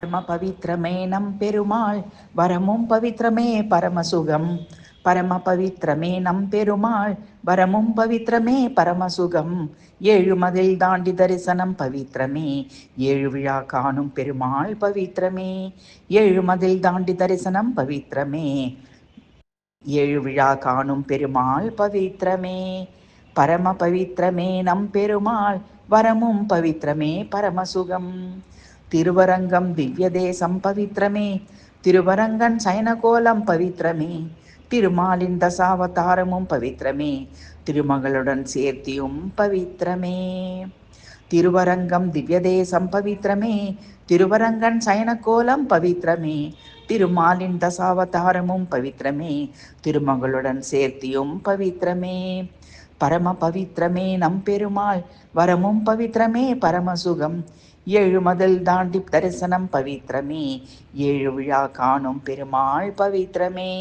பரம பவித்ரமே நம் பெருமாள் வரமும் பவித்ரமே பரமசுகம். பரம பவித்ரமே நம் பெருமாள் வரமும் பவித்ரமே பரமசுகம். ஏழு மதில் தாண்டி தரிசனம் பவித்ரமே ஏழு விழா காணும் பெருமாள் பவித்ரமே. ஏழு மதில் தாண்டி தரிசனம் பவித்ரமே ஏழு விழா காணும் பெருமாள் பவித்ரமே. பரம பவித்ரமே நம் பெருமாள் வரமும் பவித்ரமே பரமசுகம். திருவரங்கம் திவ்ய தேசம் பவித்ரமே திருவரங்கன் சயனகோலம் பவித்ரமே. திருமாலின் தசாவதாரமும் பவித்ரமே திருமகளுடன் சேர்த்தியும் பவித்ரமே. திருவரங்கம் திவ்ய தேசம் பவித்ரமே திருவரங்கன் சயனகோலம் பவித்ரமே. திருமாலின் தசாவதாரமும் பவித்ரமே திருமகளுடன் சேர்த்தியும் பவித்ரமே. பரம பவித்ரமே நம் பெருமாள் வரமும் பவித்ரமே பரமசுகம். ஏழு மதில் தாண்டி தரிசனம் பவித்ரமே ஏழு விழா காணும் பெருமாள் பவித்ரமே.